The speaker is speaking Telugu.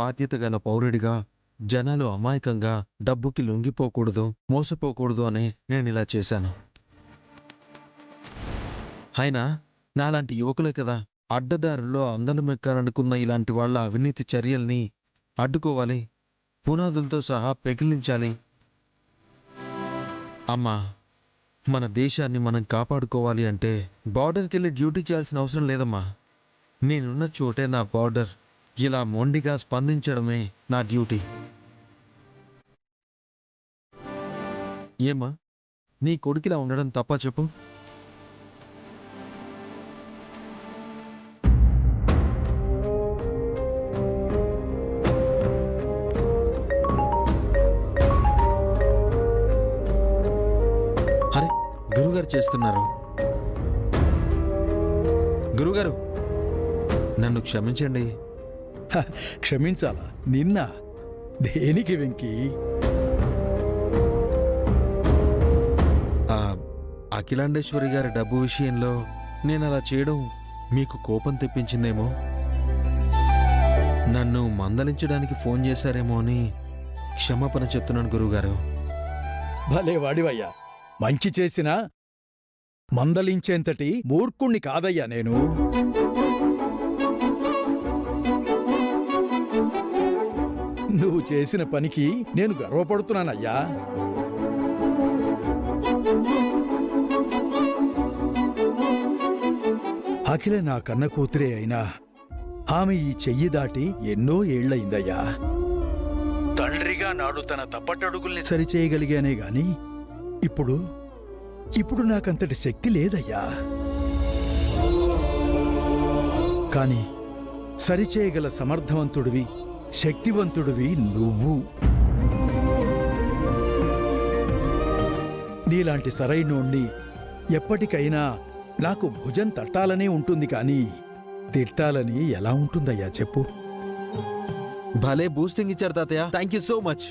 బాధ్యత గల పౌరుడిగా జనాలు అమాయకంగా డబ్బుకి లొంగిపోకూడదు, మోసపోకూడదు అని నేనిలా చేశాను. అయినా నాలాంటి యువకులే కదా అడ్డదారుల్లో అందలమెక్కాలనుకున్న ఇలాంటి వాళ్ళ అవినీతి చర్యల్ని అడ్డుకోవాలి, పునాదులతో సహా పెకిలించాలి. అమ్మా, మన దేశాన్ని మనం కాపాడుకోవాలి అంటే బార్డర్కి వెళ్ళి డ్యూటీ చేయాల్సిన అవసరం లేదమ్మా. నేనున్న చోటే నా బార్డర్. ఇలా మొండిగా స్పందించడమే నా డ్యూటీ. ఏమ్మా, నీ కొడుకిలా ఉండడం తప్ప చెప్పు? అరే, గురుగారు చేస్తున్నారు. గురుగారు, నన్ను క్షమించండి. క్షమించాలా? నిన్న దేనికి వెంకీ? అఖిలాండేశ్వరి గారి డబ్బు విషయంలో నేను అలా చేయడం మీకు కోపం తెప్పించిందేమో, నన్ను మందలించడానికి ఫోన్ చేశారేమో అని క్షమాపణ చెప్తున్నాను గురువుగారు. భలే వాడివయ్యా. మంచి చేసినా మందలించేంతటి మూర్ఖుణ్ణి కాదయ్యా నేను. నువ్వు చేసిన పనికి నేను గర్వపడుతున్నానయ్యా. అఖిల నా కన్న కూతురే అయినా ఆమె ఈ చెయ్యి దాటి ఎన్నో ఏళ్లయిందయ్యా. తండ్రిగా నాడు తన తప్పటడుగుల్ని సరిచేయగలిగానే గాని ఇప్పుడు నాకంతటి శక్తి లేదయ్యా. కాని సరిచేయగల సమర్థవంతుడివి, శక్తివంతుడివి నువ్వు. నీలాంటి సరైనోణ్ణి ఎప్పటికైనా నాకు భుజం తట్టాలనే ఉంటుంది కాని తిట్టాలని ఎలా ఉంటుందయ్యా చెప్పు? భలే బూస్టింగ్ ఇచ్చారు తాతయ్య. Thank you so much.